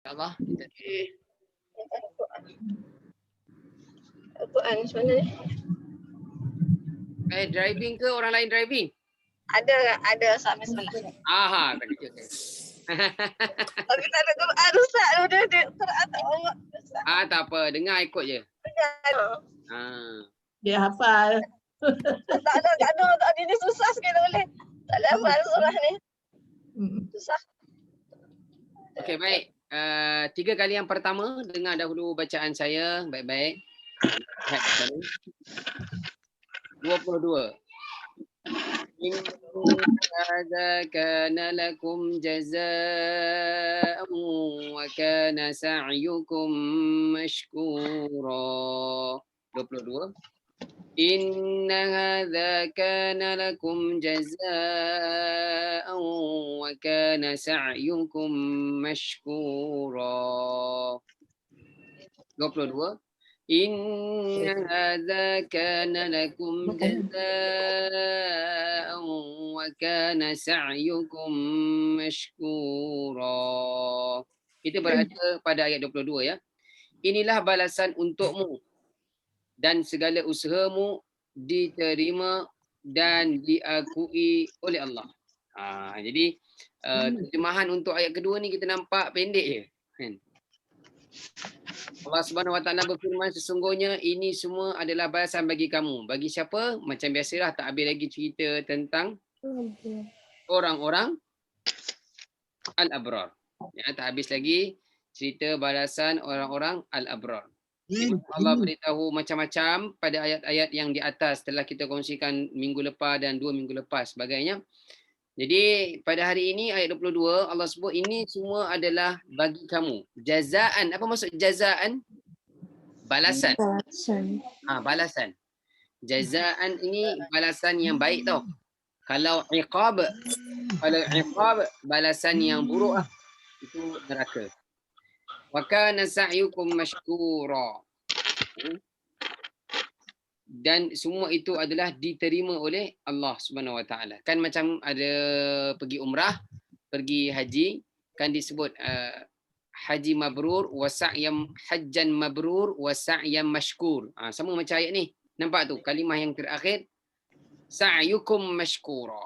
InsyaAllah kita Al-Quran macam mana ni? driving ke orang lain driving? Ada Ustaz, bismillah. Aha, tak kejut. Tapi tak ada Quran Ustaz, dia Quran tak bawa. Tak apa, dengar ikut je. Dia hafal. Tak ada. Ini susah sikit tak boleh. Tak boleh hafal surah ni. Susah. Okey, baik. 3 kali yang pertama, dengar dahulu bacaan saya baik-baik. 22. إن هذا كان لكم جزاء وكان سعيكم مشكورا. 22. إن هذا كان لكم جزاء وكان سعيكم مشكورا. 22. إن هذا كان لكم جزاء وكان سعيكم مشكورا. Kita berada pada ayat 22 ya. Inilah balasan untukmu dan segala usahamu diterima dan diakui oleh Allah. Jadi terjemahan untuk ayat kedua ni kita nampak pendek je. Kan? Allah Subhanahu Wa Taala berfirman, sesungguhnya ini semua adalah balasan bagi kamu. Bagi siapa? Macam biasalah, tak habis lagi cerita tentang orang-orang al-abrar. Ya, tak habis lagi cerita balasan orang-orang al-abrar. Allah beritahu macam-macam pada ayat-ayat yang di atas telah kita kongsikan minggu lepas dan 2 minggu lepas sebagainya. Jadi pada hari ini ayat 22 Allah sebut ini semua adalah bagi kamu. Jazaan. Apa maksud jazaan? Balasan. Balasan. Jazaan ini balasan yang baik tau. Kalau iqab balasan yang buruk itu neraka. Wa kana sa'yukum mashkura. Dan semua itu adalah diterima oleh Allah Subhanahu Wa Taala. Kan macam ada pergi umrah, pergi haji, kan disebut haji mabrur wa sa'yam hajjan mabrur wa sa'yam mashkur. Sama macam ayat ni. Nampak tu kalimah yang terakhir sa'yukum mashkura.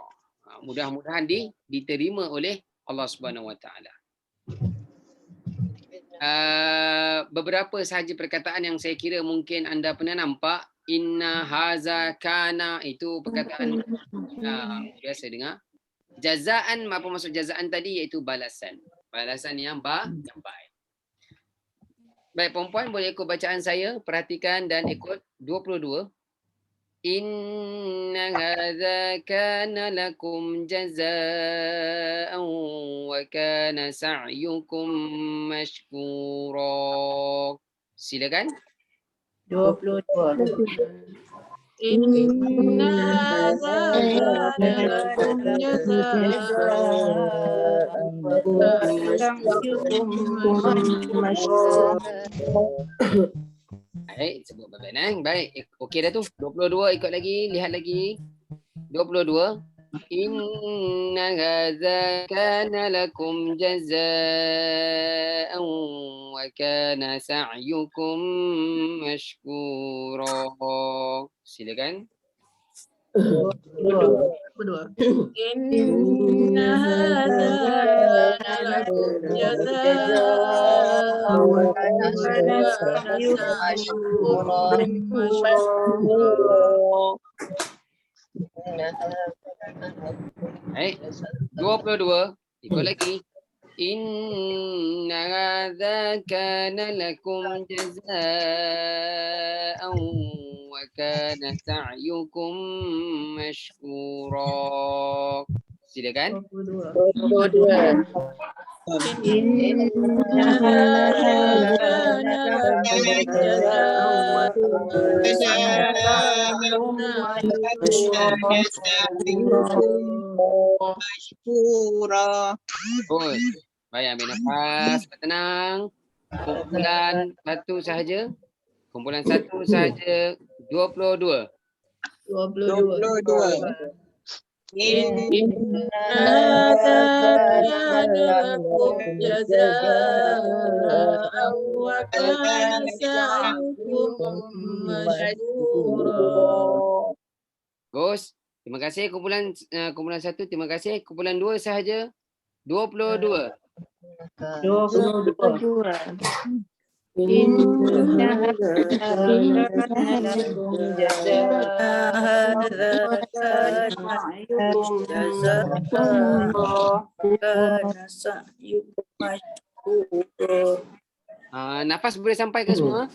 Mudah-mudahan diterima oleh Allah Subhanahu Wa Taala. Beberapa sahaja perkataan yang saya kira mungkin anda pernah nampak. Inna haza kana, itu perkataan biasa dengar. Jazaan, apa maksud jazaan tadi? Iaitu balasan. Balasan yang baik. Baik, perempuan boleh ikut bacaan saya. Perhatikan dan ikut 22. Inna haza kana lakum jazaan wa kana sa'yukum mashkura. Silakan. 22. Inna hadza lakum Baik, sebut baik. Baik, okey dah tu. 22 ikut lagi, lihat lagi. 22. Inna hadza kana lakum jazaa'an wa kana sa'yukum mashkura. Silakan. Inna hadza lakum jazaa'an wa kana sa'yukum mashkura. Baik. 22. Ikut lagi. Inna hadza kana lakum jazaa'an wa kana sa'yukum mashkura. Silakan. 22. Inna hadza kana lakum Mashkura. Baik, ambil nafas, tenang. Kumpulan satu sahaja. Kumpulan satu sahaja 22. 22. هذا كان لكم جزاء وكان سعيكم مشكورا. Bagus. Terima kasih kumpulan 1, terima kasih. Kumpulan 2 sahaja 22. 22. Nafas boleh sampai ke semua?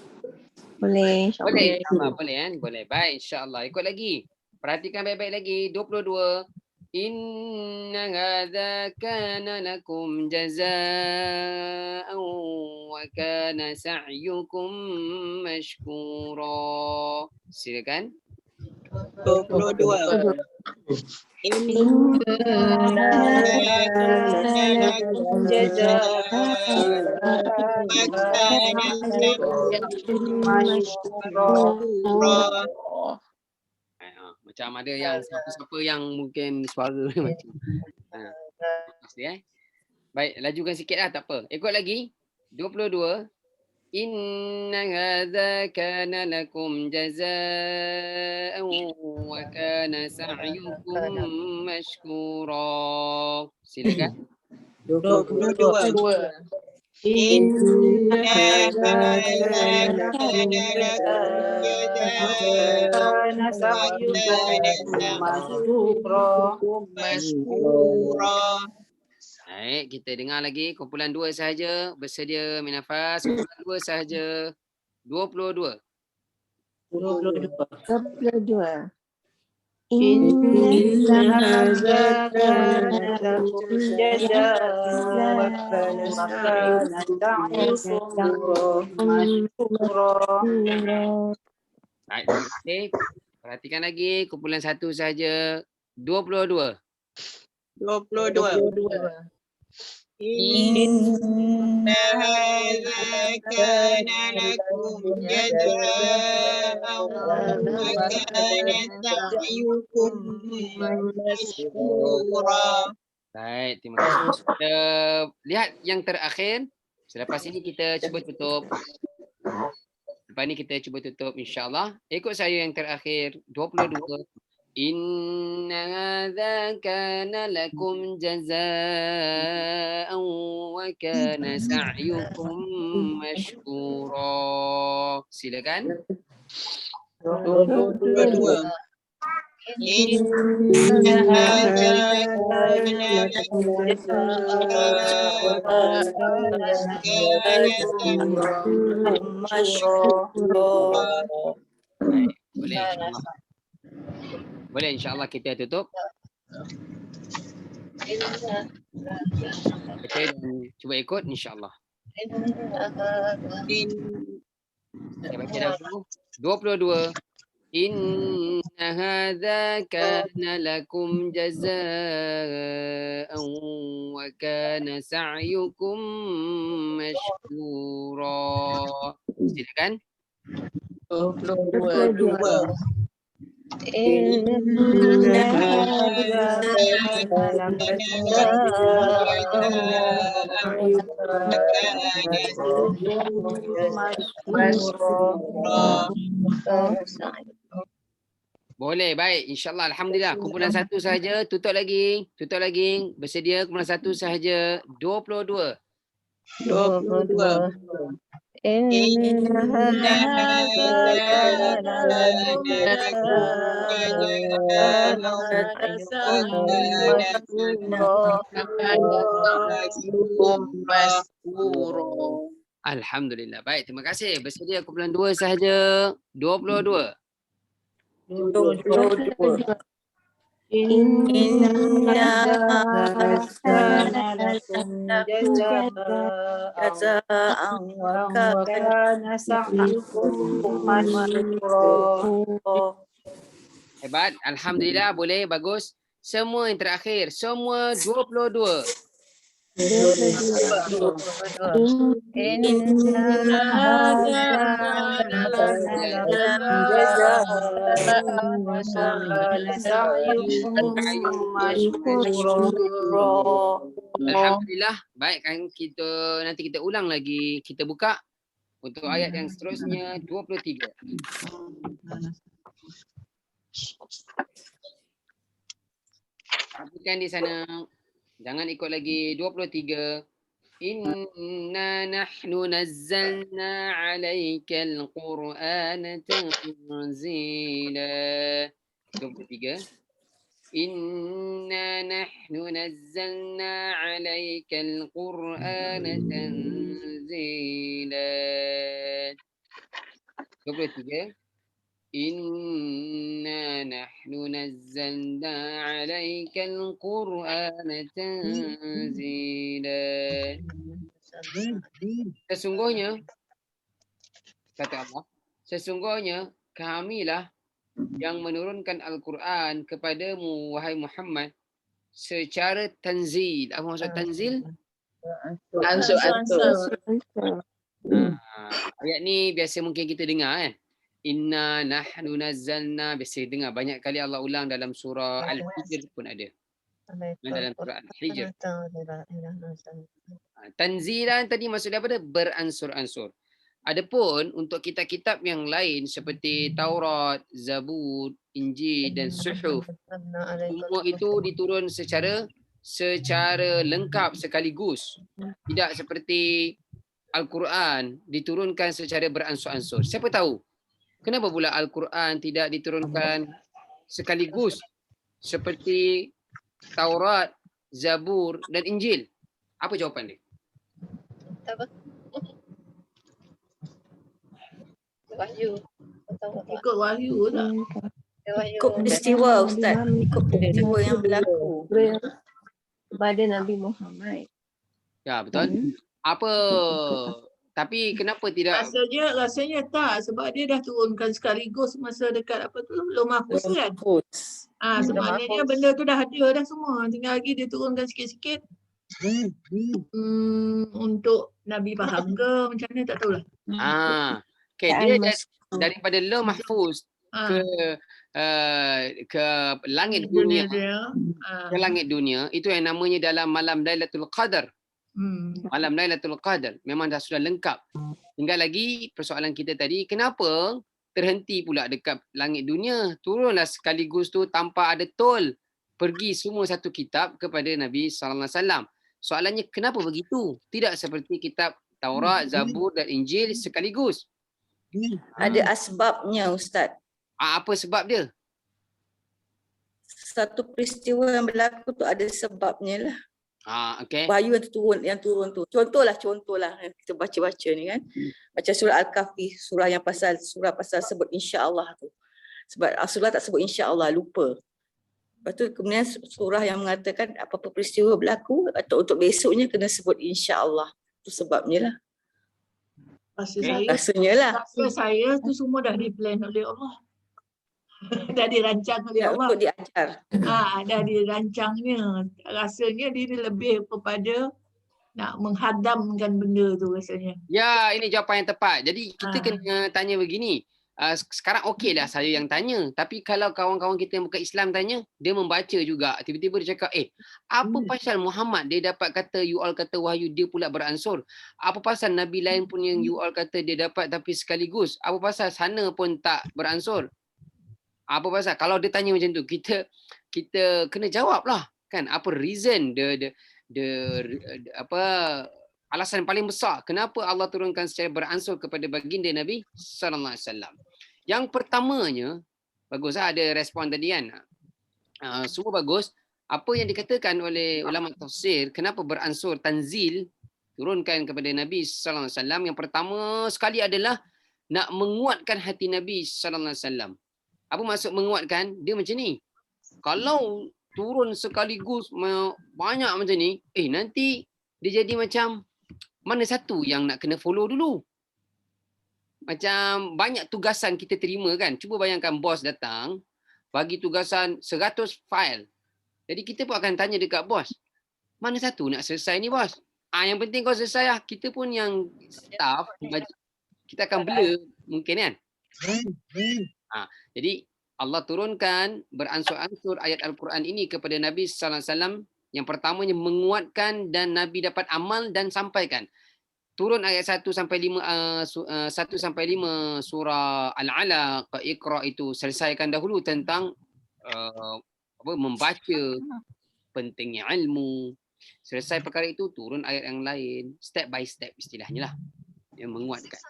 Boleh. Boleh, insyaAllah. Boleh kan? Boleh. Baik, insyaAllah. Ikut lagi. Perhatikan baik-baik lagi. 22. Inna hadza kana lakum jazaa'an wa kana sa'yukum mashkura. Silakan. 22. Macam ada yang siapa-siapa yang mungkin suara dia macam pasti Baik, lajukan sikitlah tak apa. Ikut lagi. 22. Inna hadza kana lakum jazaa'an wa kana sa'yukum mashkura. Silakan. 22. Inna hadza kana mashkura. Baik, kita dengar lagi kumpulan 2 sahaja bersedia minafas. Kumpulan 2 sahaja 22. 22. Inna hadza kana lakum jazaa'an wa kana sa'yukum mashkura. Baik, terima kasih. Perhatikan lagi kumpulan 1 sahaja 22. 22. Inna hadza kana lakum jazaa'an wa kana sa'yukum mashkura. Baik, terima kasih. Kita lihat yang terakhir. Selepas ini kita cuba tutup. Lepas ni kita cuba tutup insya-Allah. Ikut saya yang terakhir 22. Inna hadza kana lakum jazaa'an wa kana sa'yukum mashkura. Silakan. 22. Inna hadza kana lakum jazaa'an wa kana sa'yukum mashkura. Baik, boleh insya-Allah. Boleh insya-Allah kita tutup. Kita cuba ikut insya-Allah. Saya baca dahulu. 22. Inna hadza kana lakum jazaa'an wa kana sa'yukum mashkura. Silakan. 22. Inna hadza kana lakum jazaa'an Boleh, baik. InsyaAllah, Alhamdulillah. Kumpulan 1 sahaja. Tutup lagi. Bersedia kumpulan 1 sahaja. 22. 22. Inna hadza kana lakum jazaa'an wa kana sa'yukum mashkura. Alhamdulillah. Baik, terima kasih. Bersedia kumpulan 2 sahaja. 22. 22. Inna kana lakum jazaa'an wa kana sa'yukum mashkura. Hebat. Alhamdulillah. Boleh. Bagus. Semua yang terakhir. Semua 22. 22. 22. Inna hadza lakum jazaa'un wa kana sa'yukum mashkura. Alhamdulillah. Baik kan, nanti kita ulang lagi. Kita buka untuk ayat yang seterusnya 23. Perhatikan di sana. Jangan ikut lagi 23. Inna nahnu nazzalna 'alaikal Qur'ana tanzila. 23. Inna nahnu nazzalna 'alaikal Qur'ana tanzila. 23. Inna nahnu nazzalna 'alaikal Qur'ana tanzila. Sesungguhnya, kata Allah, sesungguhnya kamilah yang menurunkan Al-Quran kepadamu, wahai Muhammad, secara tanzil. Apa maksud tanzil? Ansur. Ayat ni biasa mungkin kita dengar kan. Inna nahnu nazzalna, biasa dengar banyak kali Allah ulang dalam surah Al-Hijr pun ada. Dalam surah Al-Hijr. Tanzilan tadi maksudnya apa dia? Beransur-ansur. Adapun untuk kitab-kitab yang lain seperti Taurat, Zabur, Injil dan Suhuf, semua itu diturun secara lengkap sekaligus. Tidak seperti Al-Quran diturunkan secara beransur-ansur. Siapa tahu kenapa pula Al-Quran tidak diturunkan sekaligus seperti Taurat, Zabur dan Injil? Apa jawapan dia? Apa? Wahyu. Ikut wahyu tak? Ikut peristiwa Ustaz. Ikut peristiwa yang berlaku. Kepada Nabi Muhammad. Ya, betul. Apa? Tapi kenapa tidak? Rasanya tak, sebab dia dah turunkan sekaligus masa dekat apa tu, Lauh Mahfuz kan? Sebenarnya benda tu dah ada dah semua. Tinggal lagi dia turunkan sikit-sikit. Untuk Nabi faham ke macam mana tak tahulah. Okay, dia daripada Lauh Mahfuz ke langit dunia, ke langit dunia, itu yang namanya dalam malam Lailatul Qadar. Malam Lailatul Qadar memang dah sudah lengkap. Tinggal lagi persoalan kita tadi, kenapa terhenti pula dekat langit dunia? Turunlah sekaligus tu tanpa ada tol, pergi semua satu kitab kepada Nabi sallallahu alaihi wasallam. Soalannya kenapa begitu? Tidak seperti kitab Taurat, Zabur dan Injil sekaligus. Ada asbabnya Ustaz. Apa sebab dia? Satu peristiwa yang berlaku tu ada sebabnya lah. Okay. Wahyu yang turun tu. Contohlah kita baca-baca ni kan. Baca surah Al-Kahfi, surah pasal sebut insya-Allah tu. Sebab Rasulullah tak sebut insya-Allah, lupa. Lepas tu kemudian surah yang mengatakan apa-apa peristiwa berlaku atau untuk besoknya kena sebut insya-Allah. Itu sebabnya lah. Rasa saya tu semua dah di-plan oleh Allah. Dah dirancang oleh Allah. Untuk diajar. Dah dirancangnya. Rasanya dia lebih kepada nak menghadamkan benda tu rasanya. Ya, ini jawapan yang tepat. Jadi kita kena tanya begini. Sekarang okeylah saya yang tanya. Tapi kalau kawan-kawan kita yang bukan Islam tanya, dia membaca juga. Tiba-tiba dia cakap, apa pasal Muhammad dia dapat kata, you all kata wahyu, dia pula beransur. Apa pasal Nabi lain pun yang you all kata dia dapat tapi sekaligus. Apa pasal sana pun tak beransur. Apa pasal? Kalau dia tanya macam tu, kita kena jawab lah. Kan? Apa reason, alasan paling besar kenapa Allah turunkan secara beransur kepada baginda Nabi sallallahu alaihi wasallam. Yang pertamanya, bagus ada respon tadi kan. Semua bagus. Apa yang dikatakan oleh ulama tafsir, kenapa beransur tanzil turunkan kepada Nabi sallallahu alaihi wasallam, yang pertama sekali adalah nak menguatkan hati Nabi sallallahu alaihi wasallam. Apa maksud menguatkan? Dia macam ni. Kalau turun sekaligus banyak macam ni, nanti dia jadi macam mana satu yang nak kena follow dulu. Macam banyak tugasan kita terima kan. Cuba bayangkan bos datang, bagi tugasan 100 file. Jadi kita pun akan tanya dekat bos, Mana satu nak selesai ni bos? Yang penting kau selesai lah. Kita pun yang staff, kita akan blur mungkin kan? Jadi Allah turunkan beransur-ansur ayat Al-Quran ini kepada Nabi sallallahu alaihi wasallam. Yang pertamanya menguatkan dan Nabi dapat amal dan sampaikan. Turun ayat 1 sampai 5 surah Al-Alaq, Iqra itu selesaikan dahulu tentang membaca, pentingnya ilmu. Selesai perkara itu turun ayat yang lain, step by step istilahnya lah, yang menguatkan.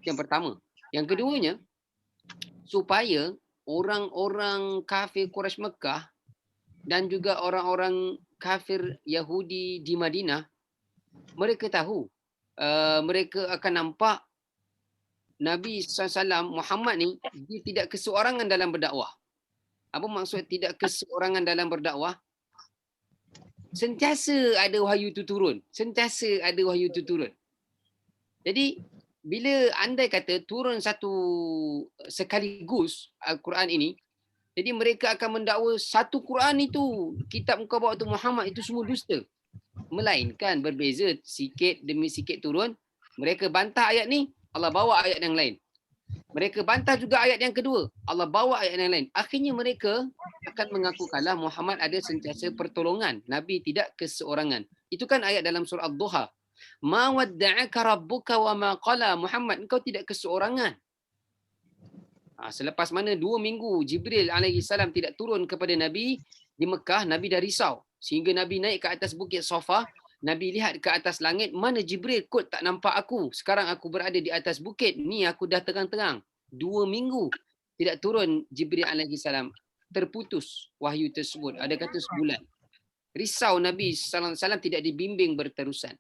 Yang pertama. Yang keduanya, supaya orang-orang kafir Quraisy Mekah dan juga orang-orang kafir Yahudi di Madinah, mereka tahu, mereka akan nampak Nabi SAW Muhammad ni dia tidak keseorangan dalam berdakwah. Apa maksud tidak keseorangan dalam berdakwah? Sentiasa ada wahyu itu turun. Sentiasa ada wahyu itu turun. Jadi bila andai kata turun satu sekaligus Al-Quran ini, jadi mereka akan mendakwa satu Quran itu, kitab kau bawa tu Muhammad itu semua dusta. Melainkan berbeza, sikit demi sikit turun. Mereka bantah ayat ni, Allah bawa ayat yang lain. Mereka bantah juga ayat yang kedua, Allah bawa ayat yang lain. Akhirnya mereka akan mengakukanlah Muhammad ada sentiasa pertolongan. Nabi tidak keseorangan. Itu kan ayat dalam surah Ad-Duha. Ma wadda'aka rabbuka wa ma qala. Muhammad, engkau tidak keseorangan. Selepas mana 2 minggu Jibril alaihi salam tidak turun kepada Nabi di Mekah, Nabi dah risau. Sehingga Nabi naik ke atas bukit Safa, Nabi lihat ke atas langit, mana Jibril, kot tak nampak aku. Sekarang aku berada di atas bukit, ni aku dah terang-terang. 2 minggu tidak turun Jibril alaihi salam. Terputus wahyu tersebut. Ada kata sebulan. Risau Nabi sallallahu alaihi wasallam tidak dibimbing berterusan.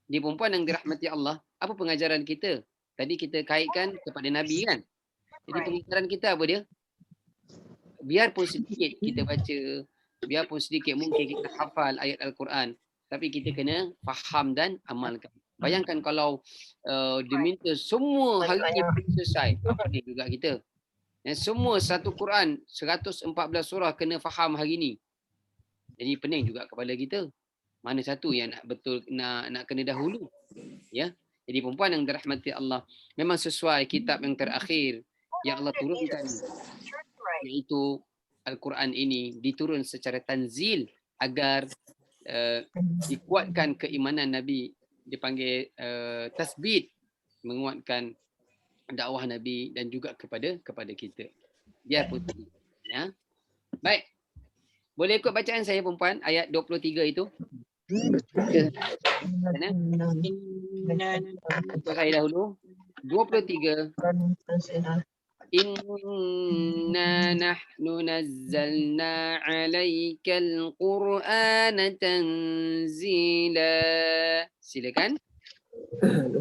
Dia perempuan yang dirahmati Allah, apa pengajaran kita? Tadi kita kaitkan kepada Nabi kan? Jadi pengajaran kita apa dia? Biarpun sedikit kita baca, biarpun sedikit mungkin kita hafal ayat Al-Quran, tapi kita kena faham dan amalkan. Bayangkan kalau diminta semua hari ini selesai, apa ni juga kita? Dan semua satu Quran, 114 surah kena faham hari ini. Jadi pening juga kepala kita. Mana satu yang nak betul nak kena dahulu, ya? Jadi perempuan yang dirahmati Allah, memang sesuai kitab yang terakhir yang Allah turunkan, iaitu Al-Quran ini diturun secara tanzil agar dikuatkan keimanan Nabi, dipanggil tasbit, menguatkan dakwah Nabi dan juga kepada kita. Biarpun ya. Baik. Boleh ikut bacaan saya perempuan ayat 23 itu? Mana? Untuk saya dahulu. 23. Inna nahnu nazzalna 'alaikal Qur'ana tanzila. Silakan.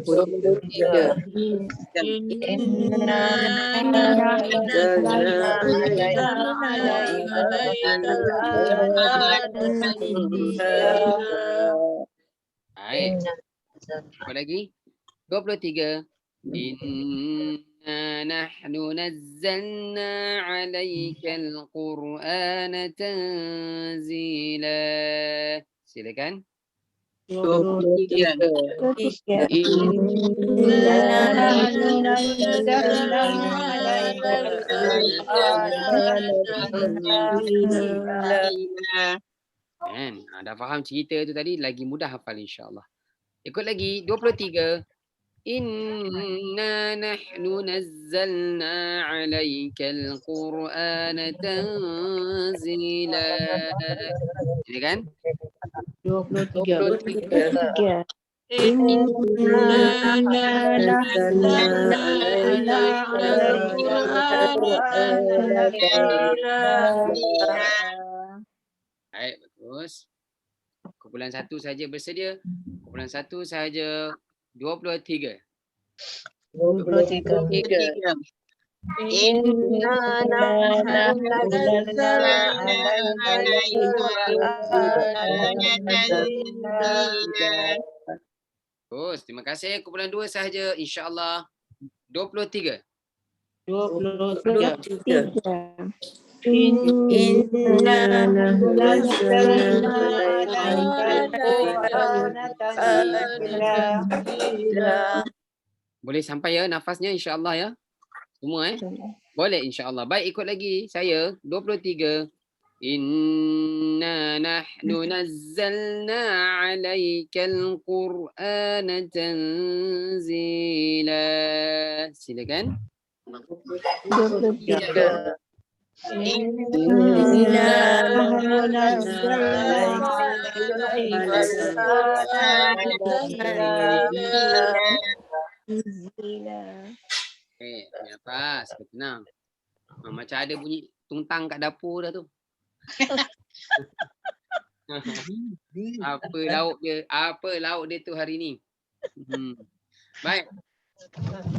23. Baik. Apa lagi? 23. Inna nahnu nazzalna 'alaikal Qur'ana tanzila. Silakan. 23. Dah faham cerita tu tadi, lagi mudah hafal insya-Allah. Ikut lagi 23. Inna nahnu nazzalna 'alaikal Qur'ana tanzila. Silakan. 23. Baik, bagus. Kumpulan 1 saja bersedia. Kumpulan 1 saja 23. 23. Inna nahnu nazzalna 'alaika. Terus, terima kasih. Kumpulan 2 sahaja insya-Allah 23. 23. Inna nazzalna Boleh sampai ya nafasnya insya-Allah ya. Semua Boleh insya-Allah. Baik, ikut lagi saya 23. Inna nahnu nazzalna 'alaikal Qur'ana tanzila. Silakan. 23. Inna Nafas, tenang. Macam ada bunyi tungtang kat dapur dah tu. Apa lauk dia tu hari ni? Baik.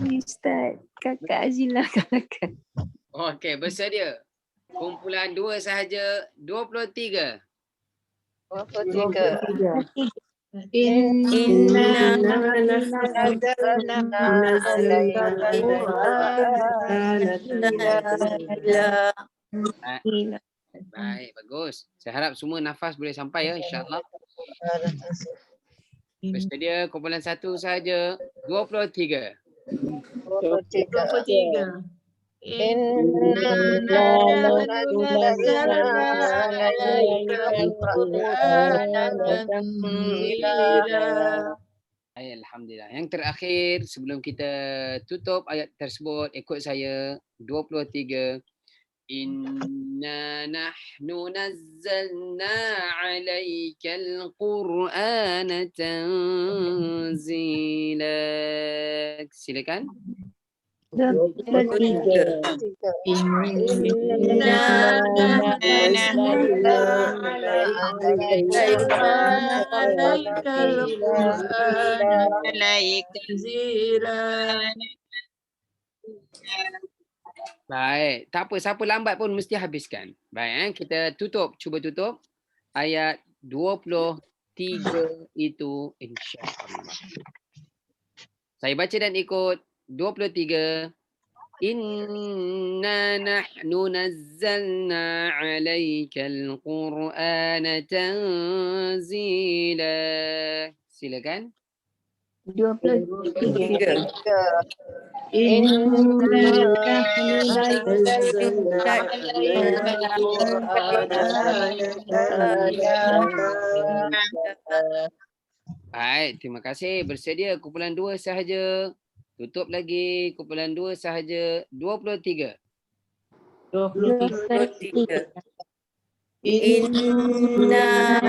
Ustaz, kakak Azila katakan. Okey, bersedia. Kumpulan 2 sahaja 23. 23. Inna Baik, bagus. Saya harap semua nafas boleh sampai ya insya-Allah. Bersedia kumpulan 1 sahaja 23. 23. Inna nazzalna 'alaikal Qur'ana tanzila. Alhamdulillah. Yang terakhir sebelum kita tutup ayat tersebut, ikut saya 23. Inna nahnu nazzalna 'alaikal Qur'ana tanzila. Silakan. 23. Baik, tak apa, siapa lambat pun mesti habiskan. Baik, kita tutup, cuba tutup ayat 23 itu insya-Allah. Saya baca dan ikut 23. Inna nahnu nazzalna 'alaikal Qur'ana tanzila. Silakan. 23. Baik, terima kasih. Bersedia kumpulan 2 sahaja. Tutup lagi kumpulan 2 sahaja 23. 23. Inna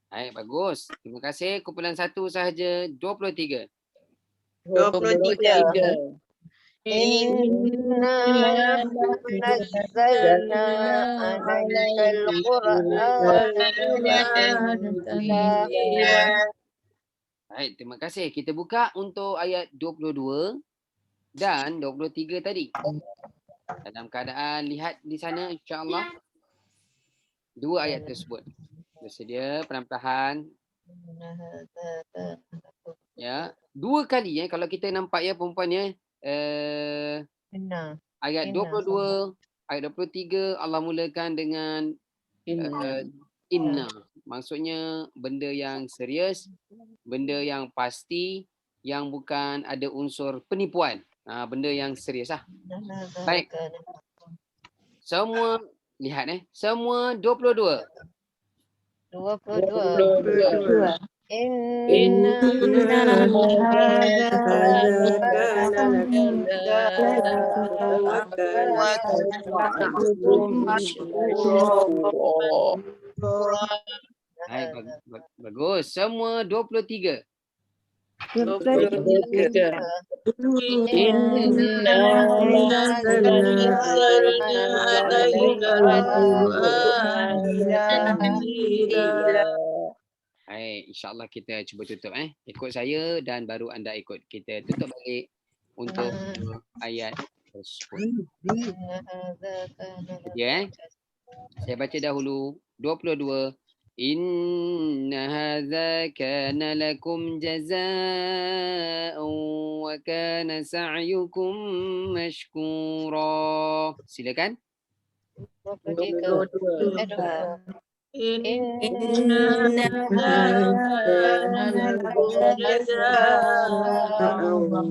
Baik, bagus. Terima kasih. Kumpulan 1 sahaja 23. 23. Inna nazzalna 'alaikal Qur'ana tanzila. Baik, terima kasih. Kita buka untuk ayat 22 dan 23 tadi. Dalam keadaan lihat di sana insya-Allah 2 ayat tersebut. Bersedia perlahan-lahan. Ya, 2 kali kalau kita nampak ya perempuan ayat 22, ayat 23 Allah mulakan dengan inna. Maksudnya benda yang serius, benda yang pasti, yang bukan ada unsur penipuan. Benda yang serius lah. Baik. Semua lihat semua 22. 22. Inna Bagus. Semua 23. 23. Baik, insya-Allah kita cuba tutup ikut saya dan baru anda ikut. Kita tutup balik untuk ayat tersebut. Ya. Saya baca dahulu 22. Inna hadza kana lakum jazaa'an wa kana sa'yukum mashkura. Silakan. 23. Inna kana lakum jazaa'an wa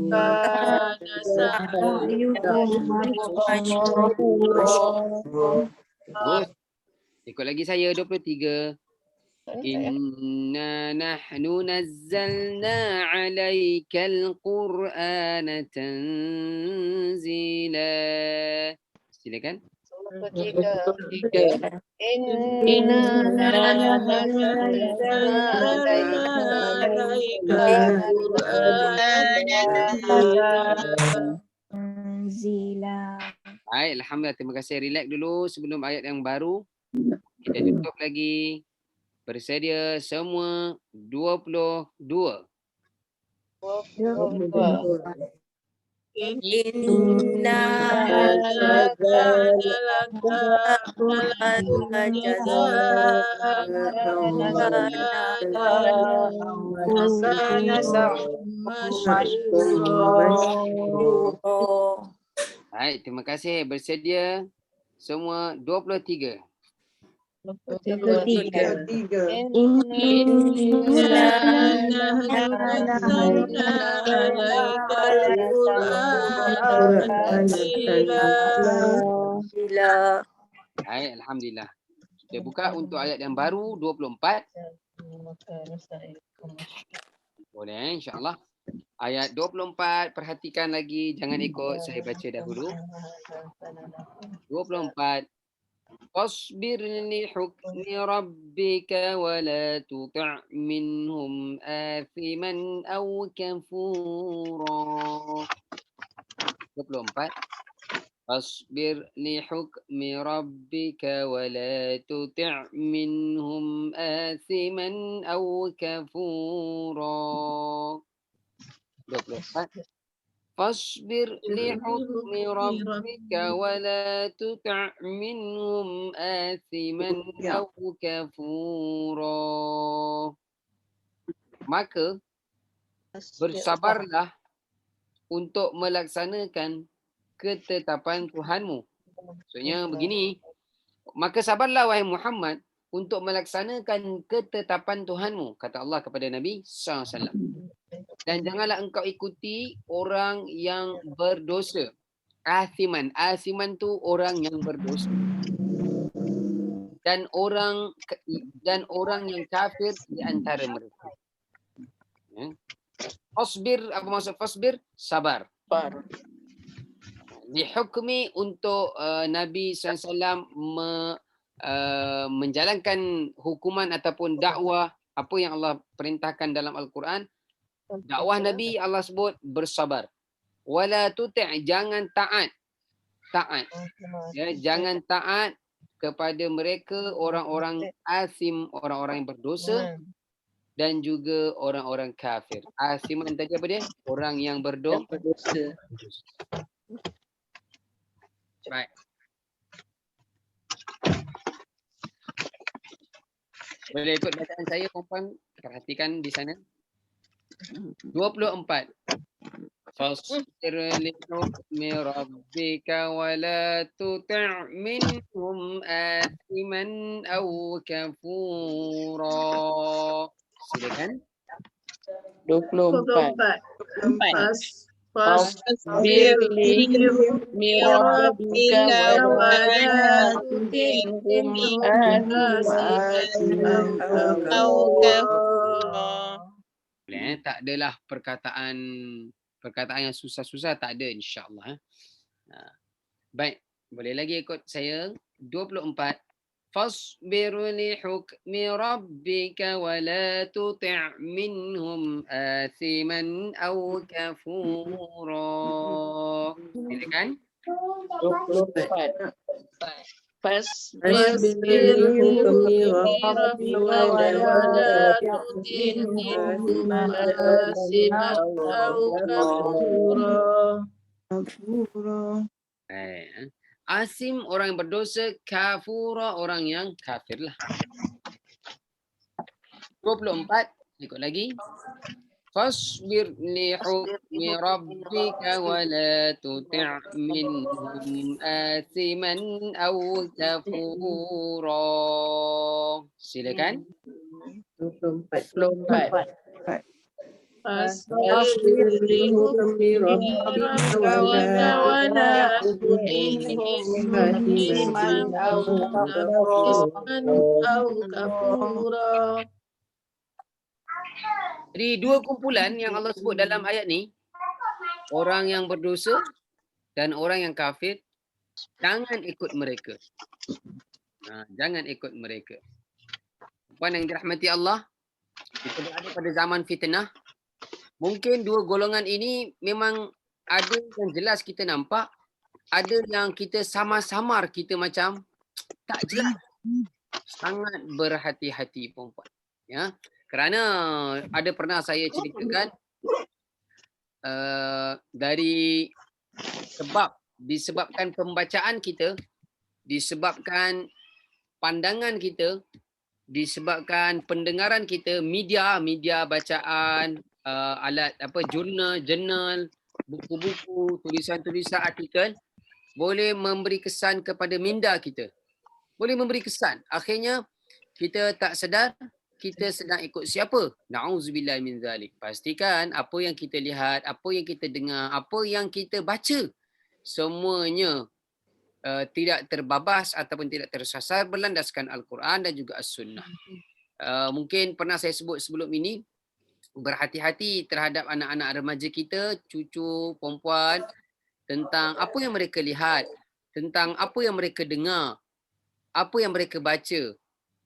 kana sa'yukum mashkura. Bagus. Ikut lagi saya 23. Inna nahnu nazzalna 'alaikal qur'ana tanzila. Silakan. 23. Inna nazzalna 'alaikal Qur'ana Zila. Baik, alhamdulillah. Terima kasih. Relax dulu sebelum ayat yang baru. Kita tutup lagi. Bersedia semua 22. Inna Baik, terima kasih. Bersedia semua 23. 23. Baik, alhamdulillah. Kita buka untuk ayat yang baru 24. Boleh, insya-Allah. Ayat 24, perhatikan lagi, jangan ikut saya baca dahulu. 24. Fasbir li hukmi rabbika wa la tuti' minhum athiman aw kafura. 24. Fasbir li hukmi rabbika wa la tuti' minhum athiman aw kafura. 24. Fasbir li hukmi rabbika wa la tuti' minhum athiman aw kafura. Maka bersabarlah untuk melaksanakan ketetapan Tuhanmu. Maksudnya begini, maka sabarlah wahai Muhammad untuk melaksanakan ketetapan Tuhanmu, kata Allah kepada Nabi SAW. Dan janganlah engkau ikuti orang yang berdosa. Athiman. Athiman tu orang yang berdosa. Dan orang yang kafir di antara mereka. Fasbir, apa maksud fasbir? Sabar. Dihukmi untuk Nabi SAW menjalankan hukuman ataupun dakwah apa yang Allah perintahkan dalam Al-Quran. Dakwah Nabi Allah sebut bersabar. Wala tuti', jangan taat. Ya, jangan taat kepada mereka orang-orang asim, orang-orang yang berdosa dan juga orang-orang kafir. Asiman tadi apa dia? Orang yang berdosa. Baik. Boleh ikut bacaan saya, perempuan? Perhatikan di sana. 24. Fasbir li hukmi rabbika wa la tuti' minhum athiman aw kafura. Silakan. 24. Fasbir li hukmi rabbika wa la tuti' minhum athiman aw kafura. Tak adalah perkataan yang susah-susah, tak ada, insya-Allah. Baik, boleh lagi ikut saya. 24. Fasbir li hukmi rabbika wa la tuti' minhum athiman aw kafura. Silakan. 24. Fasbir li hukmi rabbika wa la tuti' minhum athiman aw kafura. Asim orang yang berdosa, kafura orang yang kafir lah. 24 ikut lagi. Fasbir li hukmi rabbika wa la tuti' minhum athiman aw kafura. Silakan. 24. Fasbir li hukmi rabbika wa la tuṭi'hum athiman aw kafura. Jadi dua kumpulan yang Allah sebut dalam ayat ni, orang yang berdosa dan orang yang kafir, jangan ikut mereka. Jangan ikut mereka. Puan yang dirahmati Allah, kita berada pada zaman fitnah. Mungkin dua golongan ini memang ada yang jelas kita nampak, ada yang kita samar-samar kita macam tak jelas. Sangat berhati-hati perempuan. Ya. Kerana ada pernah saya ceritakan disebabkan pembacaan kita, disebabkan pandangan kita, disebabkan pendengaran kita, media bacaan, alat jurnal, buku-buku, tulisan-tulisan artikel boleh memberi kesan kepada minda kita. Boleh memberi kesan. Akhirnya kita tak sedar kita sedang ikut siapa? Na'udzubillah min zalik. Pastikan apa yang kita lihat, apa yang kita dengar, apa yang kita baca, semuanya tidak terbabas ataupun tidak tersasar berlandaskan Al-Quran dan juga As-Sunnah. Mungkin pernah saya sebut sebelum ini, berhati-hati terhadap anak-anak remaja kita, cucu, perempuan, tentang apa yang mereka lihat, tentang apa yang mereka dengar, apa yang mereka baca.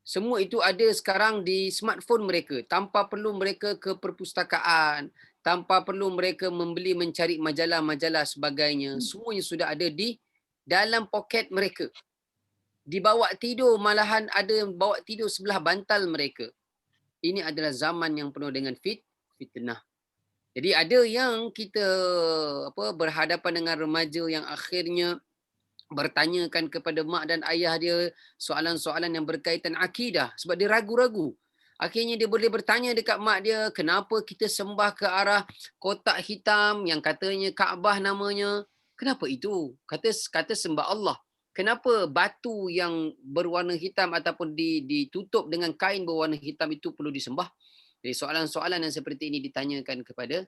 Semua itu ada sekarang di smartphone mereka, tanpa perlu mereka ke perpustakaan, tanpa perlu mereka mencari majalah-majalah sebagainya. Semuanya sudah ada di dalam poket mereka. Dibawa tidur, malahan ada yang bawa tidur sebelah bantal mereka. Ini adalah zaman yang penuh dengan fitnah. Jadi ada yang kita berhadapan dengan remaja yang akhirnya bertanyakan kepada mak dan ayah dia soalan-soalan yang berkaitan akidah sebab dia ragu-ragu. Akhirnya dia boleh bertanya dekat mak dia, kenapa kita sembah ke arah kotak hitam yang katanya Kaabah namanya? Kenapa itu? Kata sembah Allah. Kenapa batu yang berwarna hitam ataupun ditutup dengan kain berwarna hitam itu perlu disembah? Jadi soalan-soalan yang seperti ini ditanyakan kepada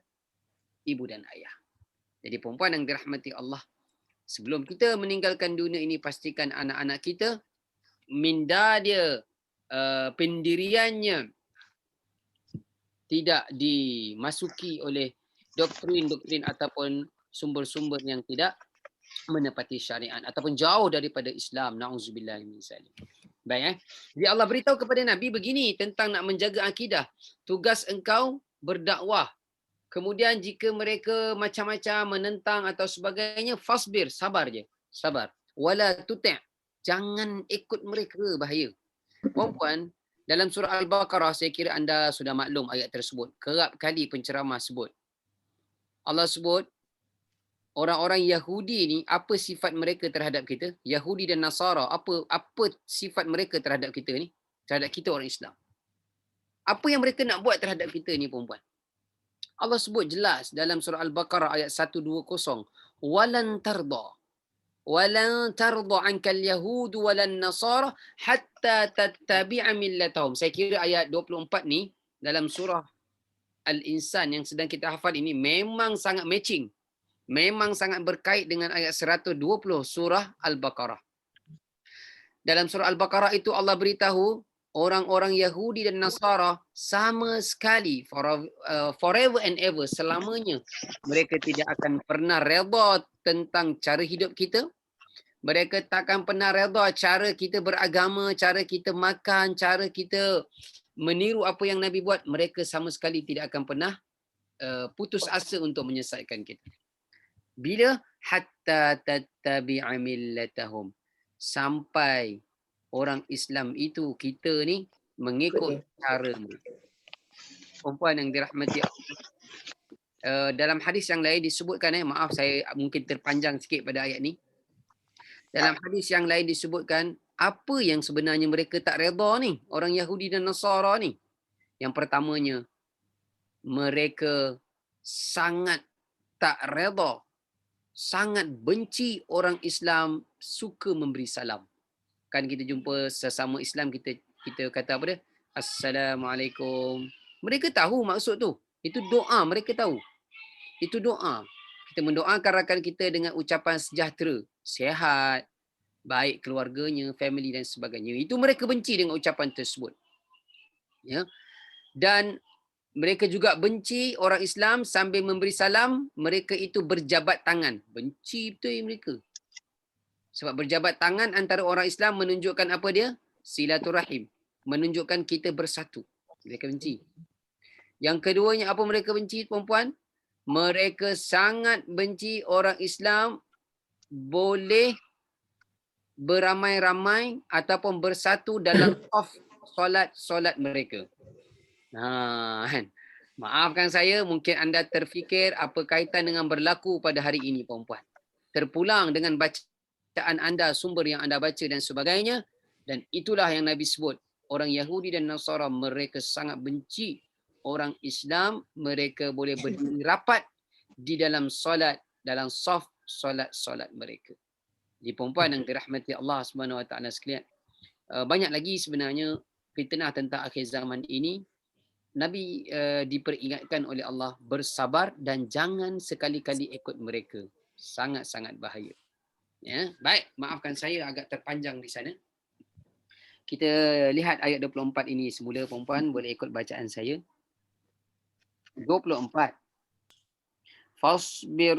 ibu dan ayah. Jadi perempuan yang dirahmati Allah, sebelum kita meninggalkan dunia ini, pastikan anak-anak kita, minda dia, pendiriannya tidak dimasuki oleh doktrin-doktrin ataupun sumber-sumber yang tidak menepati syariat ataupun jauh daripada Islam. Na'udzubillah min zalik. Baik. Jadi Allah beritahu kepada Nabi begini tentang nak menjaga akidah. Tugas engkau berdakwah. Kemudian jika mereka macam-macam menentang atau sebagainya, fasbir, sabar je. Sabar. Wala tuti'. Jangan ikut mereka, bahaya. Perempuan, dalam surah Al-Baqarah, saya kira anda sudah maklum ayat tersebut. Kerap kali penceramah sebut. Allah sebut, orang-orang Yahudi ni, apa sifat mereka terhadap kita? Yahudi dan Nasara, apa sifat mereka terhadap kita ni? Terhadap kita orang Islam. Apa yang mereka nak buat terhadap kita ni, perempuan? Allah sebut jelas dalam surah Al-Baqarah ayat 120. Walan tarda ankal yahudu walan nasara hatta tattabi'a millatahum. Saya kira ayat 24 ni dalam surah Al-Insan yang sedang kita hafal ini memang sangat matching. Memang sangat berkait dengan ayat 120 surah Al-Baqarah. Dalam surah Al-Baqarah itu Allah beritahu orang-orang Yahudi dan Nasara sama sekali forever and ever, selamanya mereka tidak akan pernah redha tentang cara hidup kita. Mereka takkan pernah redha cara kita beragama, cara kita makan, cara kita meniru apa yang Nabi buat. Mereka sama sekali tidak akan pernah putus asa untuk menyesatkan kita. Bila? Hatta tattabi'a millatahum. Sampai orang Islam itu, kita ni, mengikut cara mereka. Perempuan yang dirahmati Allah. Dalam hadis yang lain disebutkan, maaf saya mungkin terpanjang sikit pada ayat ni. Dalam hadis yang lain disebutkan, apa yang sebenarnya mereka tak redha ni, orang Yahudi dan Nasara ni. Yang pertamanya, mereka sangat tak redha, sangat benci orang Islam suka memberi salam. Kan kita jumpa sesama Islam, kita kata apa dia? Assalamualaikum. Mereka tahu maksud tu. Itu doa, mereka tahu. Itu doa. Kita mendoakan rakan kita dengan ucapan sejahtera, sihat, baik keluarganya, family dan sebagainya. Itu mereka benci dengan ucapan tersebut. Ya. Dan mereka juga benci orang Islam sambil memberi salam, mereka itu berjabat tangan. Benci betul mereka. Sebab berjabat tangan antara orang Islam menunjukkan apa dia? Silaturahim. Menunjukkan kita bersatu. Mereka benci. Yang keduanya apa mereka benci, puan-puan? Mereka sangat benci orang Islam boleh beramai-ramai ataupun bersatu dalam solat mereka. Kan? Maafkan saya, mungkin anda terfikir apa kaitan dengan berlaku pada hari ini, puan-puan. Terpulang dengan bacaan anda, sumber yang anda baca dan sebagainya. Dan itulah yang Nabi sebut. Orang Yahudi dan Nasara, mereka sangat benci orang Islam, mereka boleh berdiri rapat di dalam solat, dalam saf solat mereka. Jadi perempuan yang dirahmati Allah Subhanahu Wa Taala sekalian, banyak lagi sebenarnya fitnah tentang akhir zaman ini. Nabi diperingatkan oleh Allah bersabar dan jangan sekali-kali ikut mereka. Sangat-sangat bahaya. Ya, baik, maafkan saya agak terpanjang di sana. Kita lihat ayat 24 ini semula, perempuan boleh ikut bacaan saya. 24. Fasbir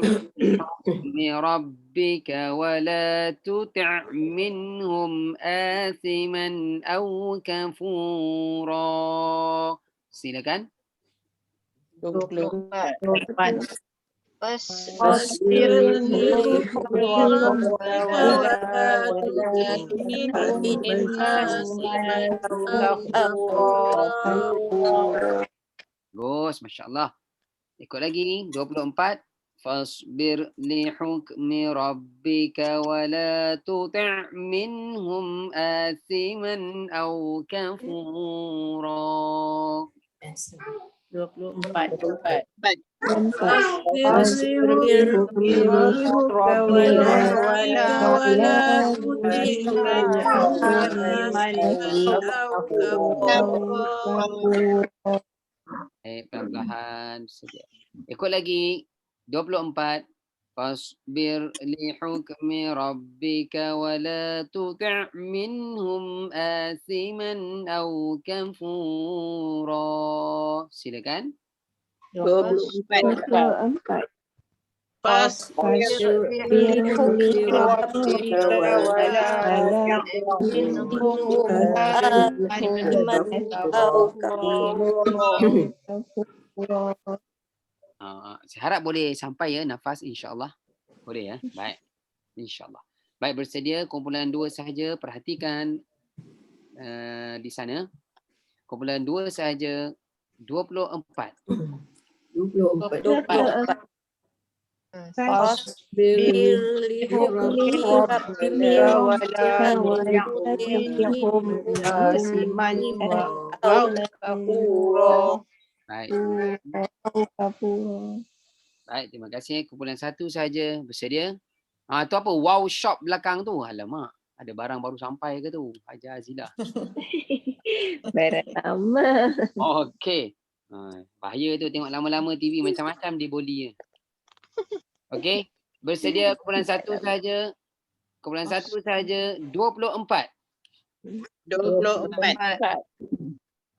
li rabbika wa la tuti' minhum athiman aw kafura. Silakan. 24. Fasbir li rabbika wa la tuti' minhum asiman aw kafura. Bagus, Masya Allah. Ikut lagi, 24. Fasbir li hukmi rabbika wa la tuti' minhum athiman aw kafura. 24. Fasbir li rabbika wa la tuti' minhum asiman aw kafura. Perlahan saja. Ikut lagi 24. Fasbir li hukmi rabbika wa la tuti' minhum athiman aw kafura. Silakan. 24. Fasbir li hukmi rabbika wa la tuti' minhum asiman aw kafura. Saya harap boleh sampai ya nafas, insya-Allah. Boleh ya? Baik. Insya-Allah. Baik, bersedia kumpulan 2 sahaja, perhatikan di sana. Kumpulan 2 sahaja 24. 24. Fasbir li hukmi rabbika wa la tuti' minhum asiman aw kafura. Baik. Baik, terima kasih. Kumpulan 1 saja, bersedia. Tu apa? Wow shop belakang tu. Alamak, ada barang baru sampai ke tu? Hajar Azila. Barang lama. Okey. Bahaya tu, tengok lama-lama TV macam-macam dia bolinya. Okey. Bersedia kumpulan 1 saja. Kumpulan 1 saja 24. 24.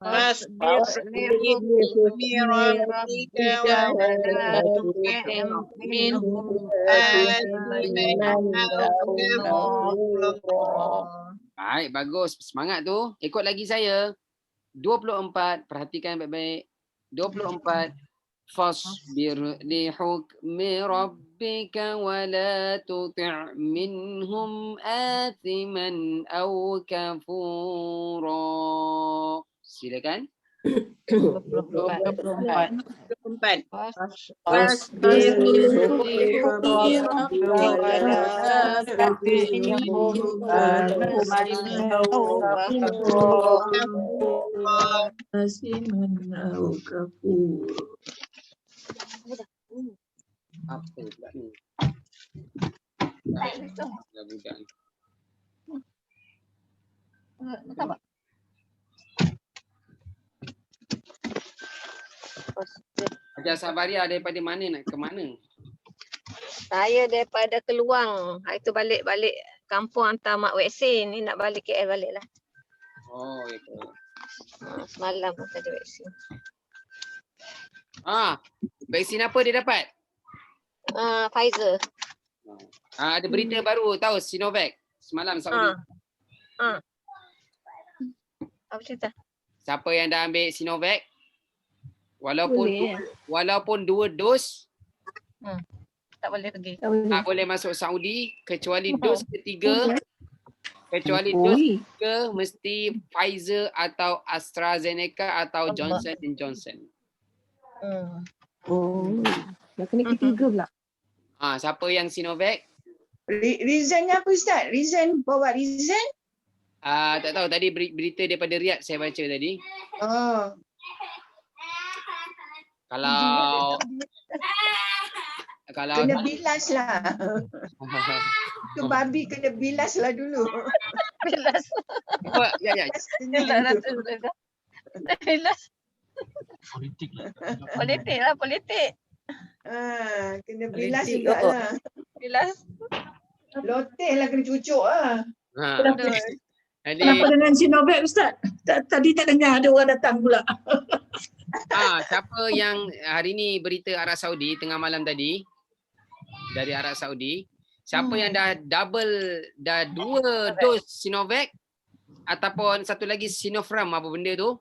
Fasbir li hukmi rabbika wa la tuti' minhum asiman aw kafura. Baik, bagus. Semangat tu. Ikut lagi saya. 24. Perhatikan baik-baik. 24. Fasbir li hukmi rabbika wa la tuti' minhum athiman aw kafura. Silakan. 24. Apa pula ni? Dah budak ni. Hajar Sabaria daripada mana nak ke mana? Saya daripada Keluang. Hari tu balik kampung hantar mak vaksin. Ni nak balik KL balik lah. Oh, itu. Semalam pun saja vaksin. Vaksin apa dia dapat? Pfizer. Ada berita baru tahu Sinovac semalam Saudi. Apa cerita? Siapa yang dah ambil Sinovac Boleh. walaupun 2 dos Tak boleh pergi. tak boleh masuk Saudi kecuali dos ketiga mesti Pfizer atau AstraZeneca atau Johnson & Johnson. Dah kena ketiga pula. Siapa yang Sinovac? Reasonnya apa Ustaz? Bawa reason? Tak tahu tadi berita daripada Riyadh saya baca tadi. Oh. Kalau Kena bilas lah. Tu babi kena bilas lah dulu. Bilas. ya. Bilas. Politik lah. Politik. Kena bilas Politik, juga lah. Bilas. Loteh lah kena cucuk lah. Jadi Kenapa dengan Sinovac Ustaz? Tadi tak dengar ada orang datang pula. siapa yang hari ni berita Arab Saudi tengah malam tadi dari Arab Saudi, siapa yang dah 2 dos Sinovac ataupun satu lagi Sinopharm apa benda tu,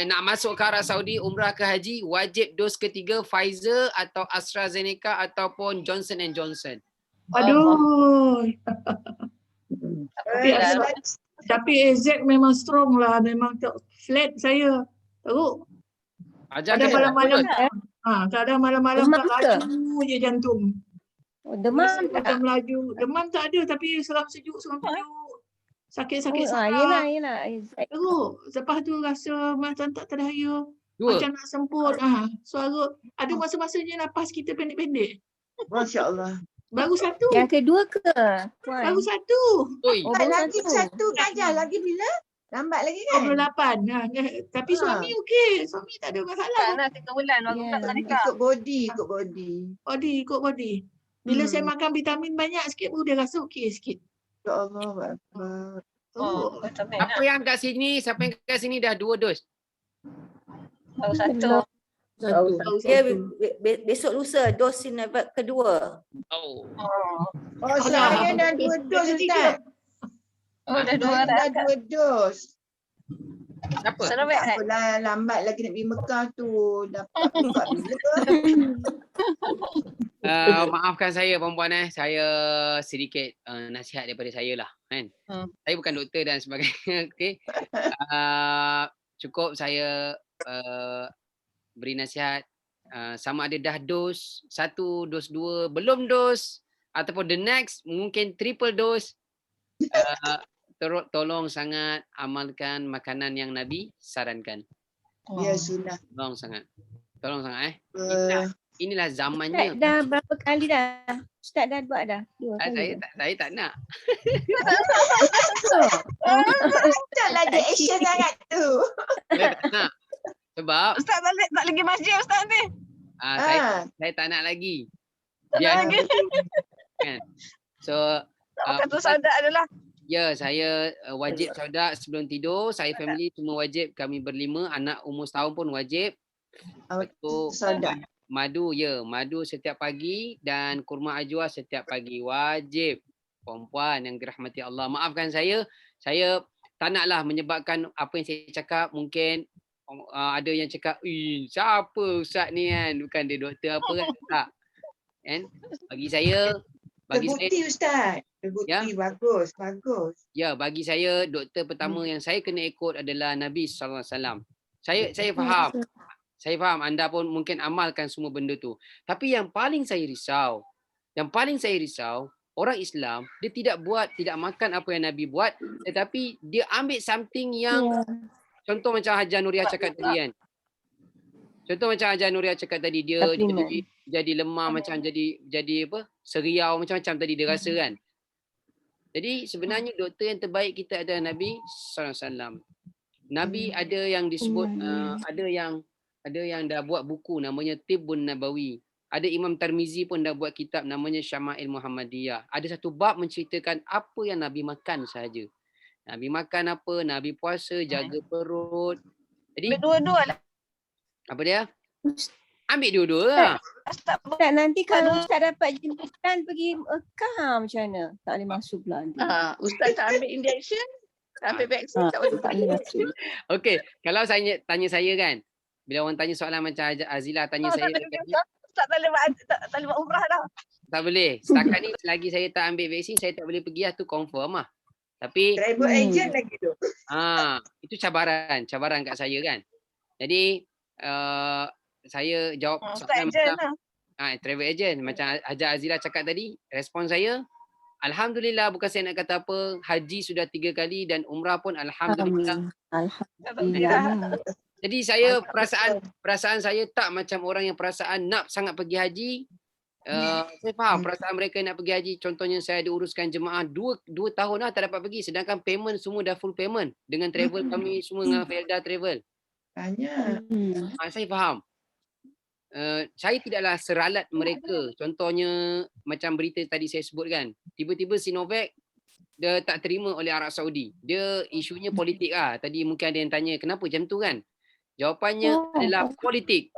nak masuk ke Arab Saudi umrah ke haji, wajib dos ketiga Pfizer atau AstraZeneca ataupun Johnson & Johnson. Aduh. Tapi AZ memang strong lah, memang flat saya. Teruk. Kadang malam-malam kadang malam-malam Demam ke? laju je jantung. Demam Macam tak? laju. Demam tak ada tapi seram sejuk. Sakit-sakit Yelah. teruk. Lepas tu rasa macam tak terdaya. 2. Macam nak semput. Suara. Ada masa-masanya nafas kita pendek-pendek. Masya Allah. Baru satu. Yang kedua ke? Puan? Baru satu. Oi. baru Lagi satu. satu aja. Lagi bila? Lambat lagi kan? 28. Tapi suami okey. Suami tak ada masalah. Tak nak 3 bulan baru Ya, tak nikah. Ikut body. Ikut body. Bila saya makan vitamin banyak sikit baru dia rasa okey sikit. Ya Allah. Teruk. Siapa yang kat sini dah 2 dos? Baru satu. Dia besok lusa dos Sinovac kedua. Oh. Saya dah 2 dos Ustaz. Dah 2 Saya dah. dah 2 dos. Siapa? Sinovac kan? Apalah lambat lagi nak pergi Mekah tu. Dapat buka bila. Maafkan saya perempuan saya sedikit nasihat daripada saya lah kan. Saya bukan doktor dan sebagainya. Okey. Cukup saya beri nasihat sama ada dah dos 1, dos 2, belum dos ataupun the next mungkin triple dose. Tolong sangat amalkan makanan yang Nabi sarankan. Ya sunnah. Tolong sangat Uh, inilah Ustaz zamannya. dah berapa kali dah? Ustaz dah buat dah? 2 kali. Saya tak nak. Taklah dia action sangat tu. Saya tak nak. Sebab Ustaz tak lagi masjid Ustaz ni. saya tak nak lagi. Biar kan. So Kata saudat adalah. ya, saya wajib saudat sebelum tidur. Saya family semua wajib. Kami berlima, anak umur setahun pun wajib. Betul. Saudat. Madu setiap pagi dan kurma ajwa setiap pagi. Wajib. Perempuan yang dirahmati Allah. Maafkan saya tak naklah menyebabkan apa yang saya cakap mungkin ada yang cakap, siapa ustaz ni kan? Bukan dia doktor apa kan? Tak. Kan? Bagi Bagi saya, Terbukti Ustaz. Terbukti. Bagus. Bagus. ya, bagi saya doktor pertama yang saya kena ikut adalah Nabi sallallahu alaihi wasallam. Saya faham. Saya faham anda pun mungkin amalkan semua benda tu. Tapi yang paling saya risau, orang Islam dia tidak makan apa yang Nabi buat, tetapi dia ambil something yang contoh macam Hajar Nuriah cakap tadi kan. Dia jadi lemah macam jadi apa? Seriau macam-macam tadi dia rasa kan. Jadi sebenarnya doktor yang terbaik kita adalah Nabi sallallahu alaihi wasallam. Nabi ada yang disebut ada yang dah buat buku namanya Tibbun Nabawi. Ada Imam Tirmizi pun dah buat kitab namanya Syama'il Muhammadiyah. Ada satu bab menceritakan apa yang Nabi makan sahaja. Nabi makan apa, Nabi puasa, jaga perut. Jadi Dua-dua lah. apa dia? Ambil dua-dua lah. Tak, nanti kalau Ustaz dapat jemputan pergi Mekah macam mana? Tak boleh masuk pula. Ustaz tak ambil injection, tak ambil vaksin, tak boleh. Tak boleh masuk. Okey, kalau tanya saya kan, bila orang tanya soalan macam Azila tanya saya tadi, Tak boleh buat umrah dah. tak boleh. Setakat ni selagi saya tak ambil vaksin, saya tak boleh pergi lah, tu confirm lah. Tapi Travel agent lagi tu. itu cabaran kat saya kan. Jadi saya jawab soalan macam travel agent macam Hajar Azila cakap tadi, respon saya alhamdulillah, bukan saya nak kata apa, haji sudah 3 kali dan umrah pun alhamdulillah. Alhamdulillah. Jadi saya perasaan saya tak macam orang yang perasaan nak sangat pergi haji. Saya faham perasaan mereka nak pergi haji. Contohnya saya ada uruskan jemaah 2 tahun lah tak dapat pergi, sedangkan payment semua dah full payment dengan travel kami semua dengan Felda Travel. Tanya. Saya faham. Saya tidaklah seralat mereka. Contohnya macam berita tadi saya sebutkan. Tiba-tiba Sinovac dia tak terima oleh Arab Saudi. Dia isunya politik lah. Tadi mungkin ada yang tanya kenapa macam tu kan. Jawapannya adalah politik.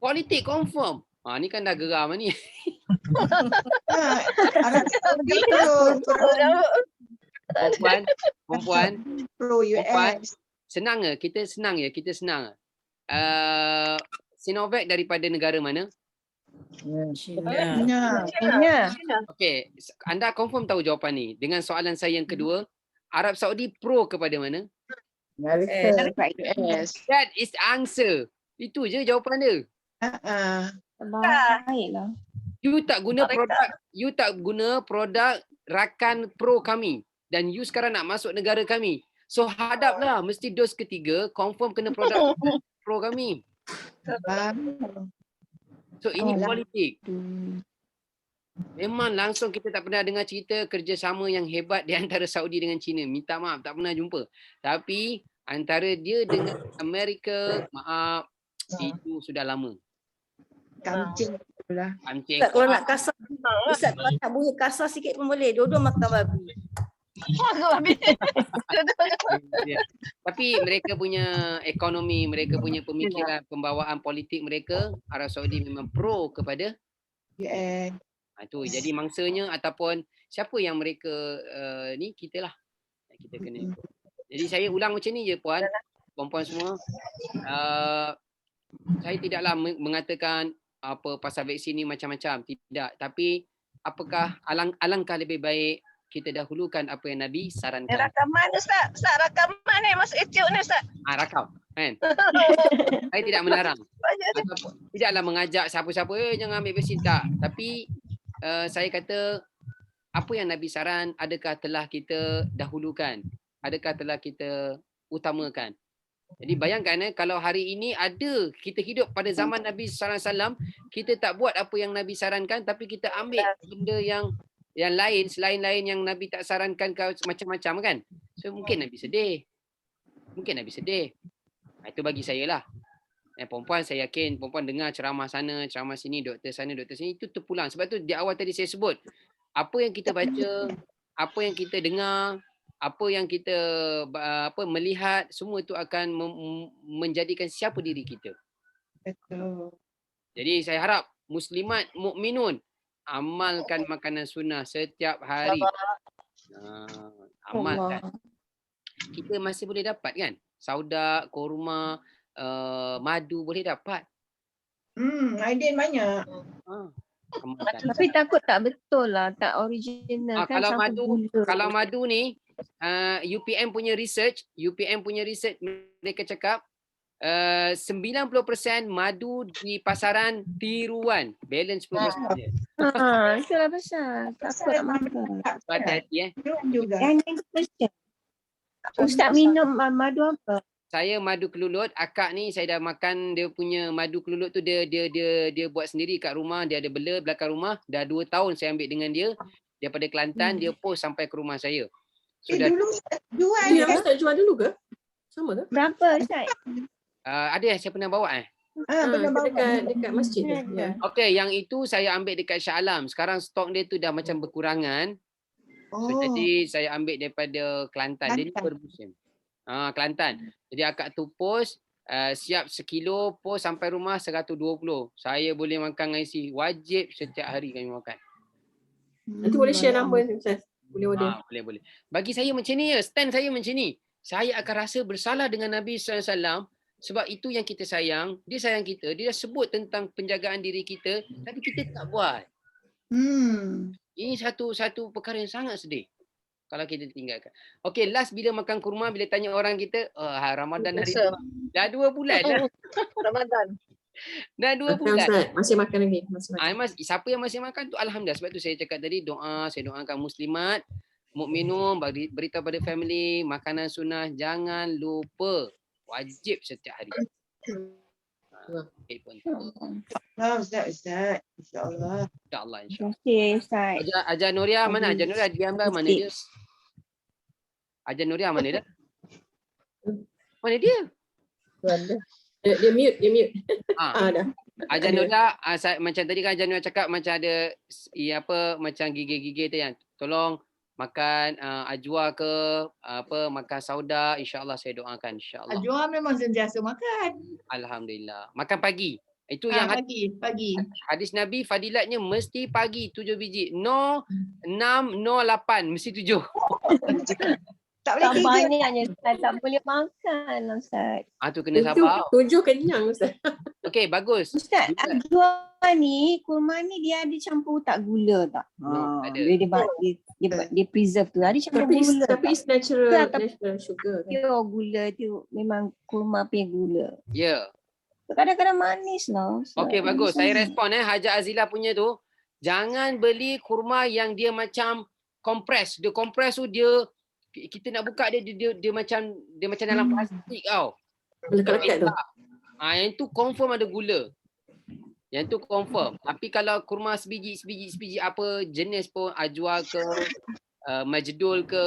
Politik confirm. Ni kan dah geram ni. Perempuan. Pro US. Senang ke? Kita senang. Sinovac daripada negara mana? Tanya. Okey, anda confirm tahu jawapan ni. Dengan soalan saya yang kedua, Arab Saudi pro kepada mana? US. That is the answer. Itu je jawapan dia. Baiklah. You tak guna produk rakan pro kami dan you sekarang nak masuk negara kami. So hadaplah, mesti dos ketiga confirm kena produk pro kami. So ini politik. Memang langsung kita tak pernah dengar cerita kerjasama yang hebat di antara Saudi dengan China. Minta maaf, tak pernah jumpa. Tapi antara dia dengan Amerika, maaf, itu sudah lama. Kancing pula. Kancing. Ustaz kalau nak kasar, Ustaz kalau nak bunyi kasar sikit pun boleh. Dua-dua makan babi. Tapi mereka punya ekonomi, mereka punya pemikiran, pembawaan politik mereka, Arab Saudi memang pro kepada US. tu. Jadi mangsanya ataupun siapa yang mereka ni, kita lah. Kita kena. Jadi saya ulang macam ni je puan-puan semua. Saya tidaklah mengatakan apa pasal vaksin ni macam-macam. Tidak. Tapi apakah alangkah lebih baik kita dahulukan apa yang Nabi sarankan. Rakaman Ustaz. Ustaz rakaman ni masuk YouTube ni Ustaz. Rakam. Kan? Saya tidak melarang. Tidaklah mengajak siapa-siapa jangan ambil vaksin. Tak. Tapi saya kata apa yang Nabi saran adakah telah kita dahulukan? Adakah telah kita utamakan? Jadi bayangkan kalau hari ini ada kita hidup pada zaman Nabi sallallahu alaihi wasallam, kita tak buat apa yang Nabi sarankan tapi kita ambil benda yang lain selain yang Nabi tak sarankan macam-macam kan. So mungkin Nabi sedih. Itu bagi saya lah. Perempuan saya yakin perempuan dengar ceramah sana, ceramah sini, doktor sana, doktor sini itu terpulang. Sebab tu di awal tadi saya sebut apa yang kita baca, apa yang kita dengar, apa yang kita melihat, semua itu akan menjadikan siapa diri kita. Betul. Jadi saya harap muslimat mukminun amalkan makanan sunnah setiap hari. Amalkan. Kita masih boleh dapat kan? Saudak, kurma, madu boleh dapat. Aidin banyak. Amalkan. Tapi takut tak betul lah, tak original kan Kalau campur gula. Kalau madu ni UPM punya research mereka cakap 90% madu di pasaran tiruan, balance 10% je. Itulah pasal takut nak makan. Hati-hati juga. Yang 90%. Ustaz minum madu apa? Saya madu kelulut, akak ni saya dah makan dia punya madu kelulut tu, dia buat sendiri kat rumah, dia ada bela belakang rumah, dah 2 tahun saya ambil dengan dia daripada Kelantan, dia post sampai ke rumah saya. So dah, Dulu jual Itu yang ya. Ustaz jual dulu ke? Sama ke? Berapa Ustaz? ada yang saya pernah bawa Pernah bawa. Dekat masjid tu. Ya. Okey, yang itu saya ambil dekat Shah Alam. Sekarang stok dia tu dah macam berkurangan. So jadi saya ambil daripada Kelantan. Dia ni bermusim. Kelantan. Jadi akak tu post siap sekilo, post sampai rumah 120. Saya boleh makan dengan isi. Wajib setiap hari kami makan. Nanti boleh share nombor ni Ustaz. Boleh order. Boleh. Bagi saya macam ni ya, stand saya macam ni. Saya akan rasa bersalah dengan Nabi SAW sebab itu yang kita sayang. Dia sayang kita. Dia dah sebut tentang penjagaan diri kita tapi kita tak buat. Ini satu perkara yang sangat sedih kalau kita tinggalkan. Okey, last bila makan kurma, bila tanya orang kita, Ramadan hari ni dah 2 bulan dah. Ramadan. Dah 2 bulan. Ustaz, masih makan lagi. Siapa yang masih makan tu alhamdulillah. Sebab tu saya cakap tadi saya doakan muslimat, mukminun, beritahu pada family, makanan sunnah jangan lupa. Wajib setiap hari. Ustaz. InsyaAllah. InsyaAllah. Okey Ustaz. Ajar Nuria mana? Ajar Nuria diam dah. Mana dia? Ajar Nuria mana dia? Mana dia? Dia mute. Dah. Ajar Nuria, macam tadi kan Ajar Nuria cakap macam ada macam gigih-gigih tu yang tolong makan ajwa ke makan sauda, insya-Allah saya doakan insya-Allah. Ajwa memang sentiasa makan. Alhamdulillah. Makan pagi. Itu yang pagi. Hadis Nabi fadilatnya mesti pagi 7 biji. No 6, no 8, mesti 7. Tak boleh tiga. Banyaknya Ustaz, tak boleh makan lah Ustaz. Tu kena sabar. 7 kenyang Ustaz. Okey, bagus. Ustaz, ajwa ni, kurma ni dia ada campur tak gula tak? No, ada. Dia preserve tu. Ada campur gula. Tapi it's natural sugar. Pure gula tu memang kurma punya gula. Ya. Kadang-kadang manis lah. Okey, bagus. Saya respon Hajar Azila punya tu. Jangan beli kurma yang dia macam kompres. Dia kompres tu dia kita nak buka dia macam dalam plastik tau. Lekat-lekat tu. Yang tu confirm ada gula. Yang tu confirm. Tapi kalau kurma sebiji apa jenis pun, ajwa ke majdul ke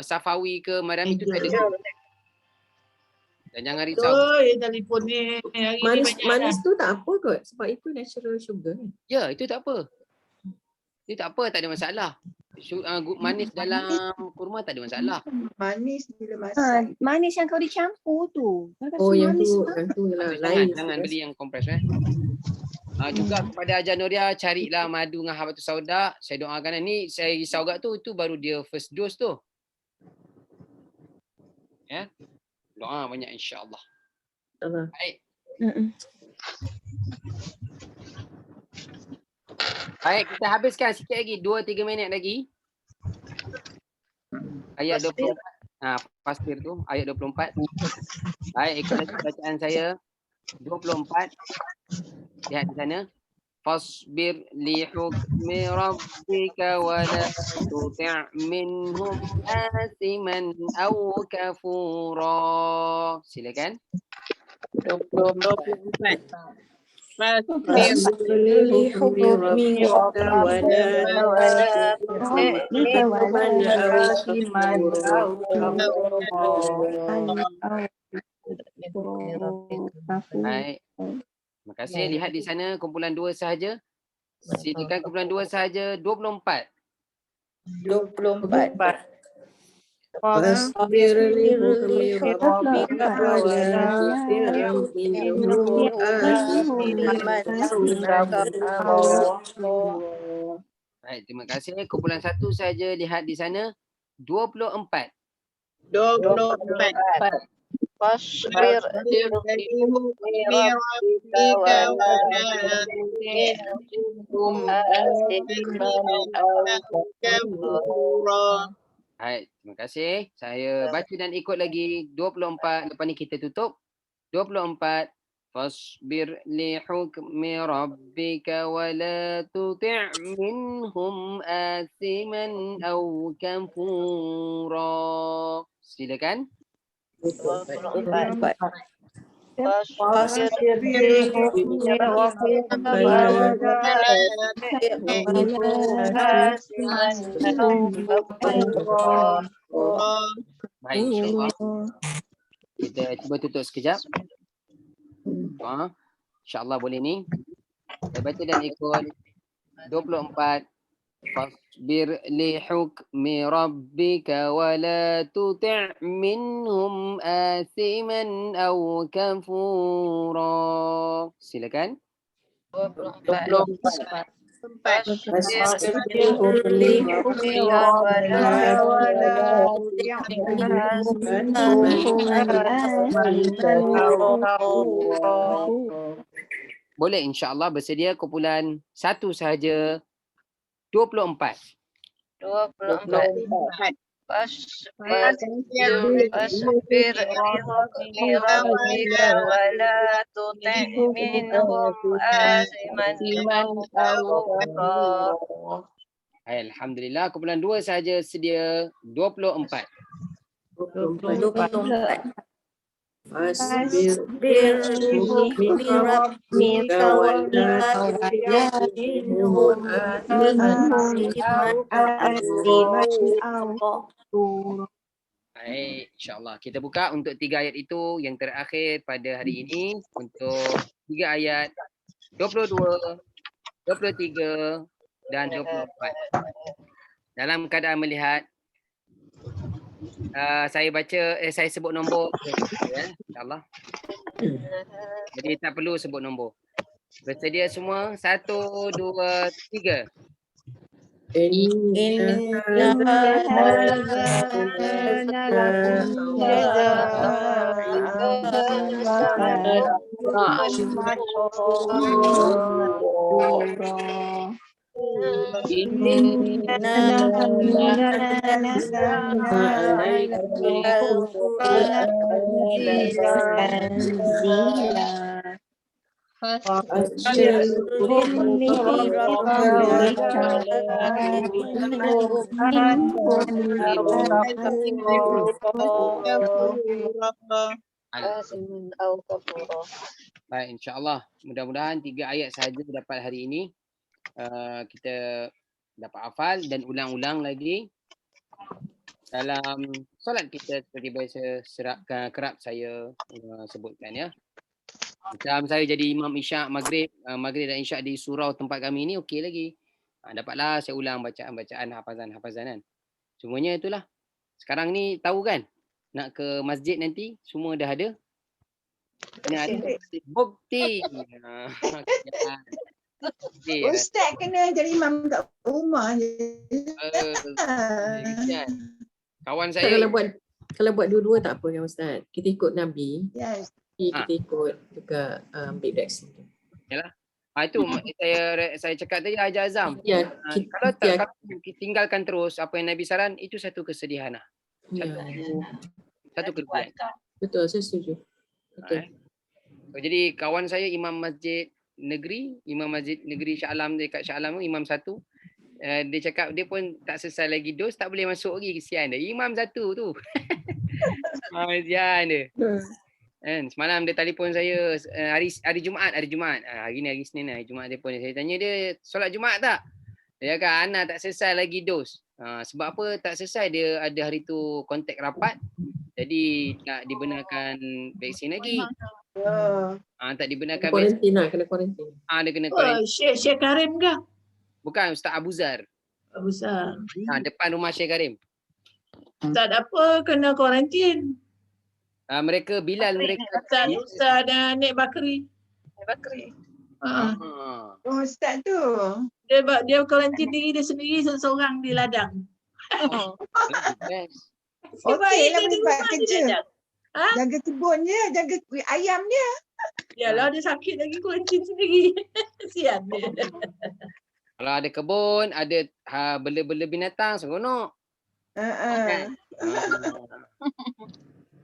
safawi ke, Mariam itu ada. Dan jangan risau. Telefon ni. Manis tu tak apa kot sebab itu natural sugar. Ya, itu tak apa. Itu tak apa, tak ada masalah. Manis dalam kurma tak ada masalah. Manis bila masak. Manis yang kau dicampur tu. Yang tu lain. Jangan beli yang kompres juga kepada Ajar Nuria, carilah madu dengan habatus sauda. Saya doakan ni, saya risau kat tu, itu baru dia first dose tu. Ya. Doa banyak insya-Allah. Baik. Baik, kita habiskan sikit lagi, 2-3 minit lagi. Ayat 24. Pastir tu, ayat 24. Baik, ikut bacaan saya. 24. Lihat di sana. Fasbir li hukmi rabbika wa la tuti' minhum asiman aw kafura. Silakan. 24. Baik. Terima kasih. Lihat di sana kumpulan 2 sahaja. Silakan kumpulan 2 sahaja. 24. 24. Fasbir li hukmi rabbika wa la tuti' minhum Baik, terima kasih. Kumpulan 1 saja, lihat di sana. 24. 24. Fasbir Baik, terima kasih. Saya baca dan ikut lagi 24. Lepas ni kita tutup. 24. Fasbir li hukmi rabbika wa la tuti' minhum athiman aw kafura. Silakan. 24. Baik, insyaAllah. Kita cuba tutup sekejap. InsyaAllah boleh ni. Saya baca dan ikut 24. Fasbir li hukmi rabbika wa la tuti' minhum athiman aw kafura. Silakan. 24. Boleh, insyaAllah bersedia kumpulan satu sahaja. 24. 24. Fasbir li rabbika wa la tuti' minhum asiman aw Alhamdulillah, kumpulan 2 sahaja sedia. 24. 24. Fasbir li hukmi rabbika wa la tuti' minhum Baik, insyaAllah. Kita buka untuk 3 ayat itu yang terakhir pada hari ini. Untuk 3 ayat 22, 23 dan 24. Dalam keadaan melihat saya sebut nombor ya, insyaAllah. Jadi tak perlu sebut nombor. Bersedia semua? 1, 2, 3. Baik, insyaAllah. Mudah-mudahan 3 ayat sahaja dapat hari ini. Kita dapat hafal dan ulang-ulang lagi dalam solat kita seperti biasa kerap saya sebutkan ya. Macam saya jadi imam isyak maghrib dan isyak di surau tempat kami ni okey lagi. Dapatlah saya ulang bacaan-bacaan hafazan kan. Semuanya itulah. Sekarang ni tahu kan? Nak ke masjid nanti semua dah ada. Bukti. Ustaz kena jadi imam kat rumah je. Kawan saya kalau buat dua-dua tak apa kan Ustaz. Kita ikut Nabi. Yes. Kita ikut juga ambil reaksi. Yalah. Itu saya cakap tadi Haji Azam. Ya, kalau kita tinggalkan terus apa yang Nabi saran, itu satu kesedihan lah. Satu kerugian. Betul, saya setuju. Betul. Jadi kawan saya imam masjid negeri Shah Alam dekat Shah Alam tu, imam satu. Dia cakap dia pun tak selesai lagi dos, tak boleh masuk lagi, kesian dia. Imam satu tu. Kesian dia. Kan semalam dia telefon saya hari Jumaat. Hari ni hari Isnin, hari Jumaat telefon dia. Saya tanya dia solat Jumaat tak? Dia kata Ana tak selesai lagi dos. Sebab apa tak selesai? Dia ada hari tu kontak rapat. Jadi tak dibenarkan vaksin lagi. Tak dibenarkan vaksin. Kena kuarantin. Dia kena kuarantin. Syekh Karim ke? Bukan, Ustaz Abu Zar. Abu Zar. Depan rumah Syekh Karim. Tak ada apa, kena kuarantin. Mereka Bilal mereka. Ustaz dan Nek Bakri. Oh, Ustaz tu. Dia kuarantin diri dia sendiri seorang di ladang. Oh, baiklah buat kerja. Jaga kebunnya, jaga ayam dia. Yalah dia sakit lagi kuarantin sendiri. Kesian dia. Kalau ada kebun, ada bela-bela binatang, seronok. Kan?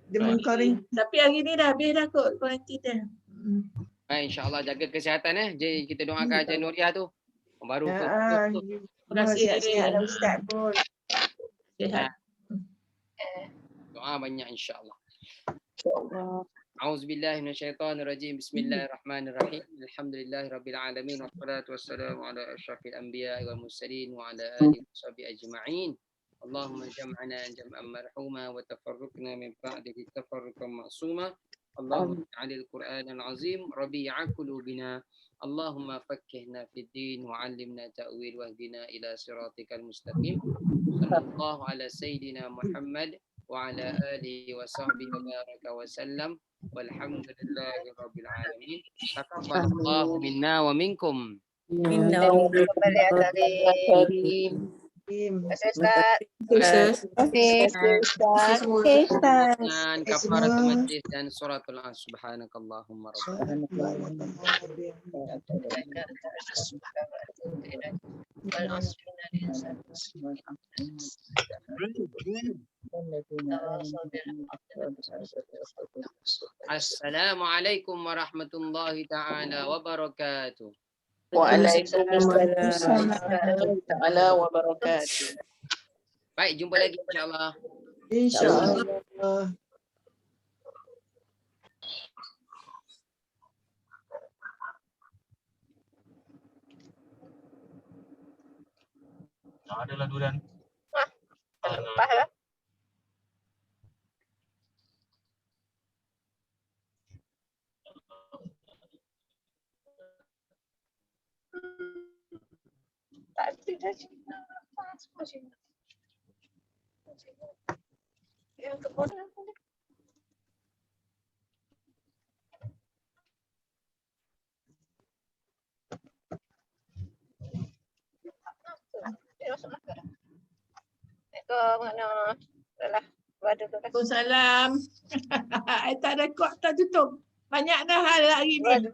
Dia mengkorin. Tapi hari ni dah habis dah kot kuarantin dia. InsyaAllah jaga kesihatan Jadi kita doakan Encik Nuriah tu. Baru Terima kasih. Sihat-sihat Ustaz pun. Sihat. doa banyak insyaAllah. A'udzubillahi minasyaitonirrajim. Bismillahirrahmanirrahim. Alhamdulillahirabbil alamin wassalatu wassalamu ala asyrafil anbiya'i wal mursalin wa ala alihi washabihi ajma'in. Allahumma jam'ana jam'an marhuma wa tafarruqna min ba'dihi tafarruqan ma'suma. Allahumma ij'alil Qur'anal azim rabi'a qulubina. Allahumma fakkihna fid din wa 'allimna ta'wil wahdina ila siratikal mustaqim. Sallallahu ala sayyidina Muhammad wa ala alihi wa sahbihi wa baraka wa sallam. Walhamdulillahi rabbil alamin. Taqabbalallahu minna wa minkum. Minna Terima kasih Ustaz. Okey, Ustaz. Okey, Ustaz. Dan kafaratul majlis dan suratul as. Subhanakallahumma rabbana. Assalamualaikum warahmatullahi ta'ala wabarakatuh. Waalaikumsalam warahmatullahi wabarakatuh. Baik, jumpa lagi insyaAllah. InsyaAllah. Tak ada lah durian. Lepas lah. Tak ada dah Cina. Semua Cina. Yang kebun apa ni? Dia masuk nak ke dah? Ke mana? Dah lah. Badu tu dah. Waalaikumsalam. I tak rekod, tak tutup. Banyak dah hal hari ni. Badu.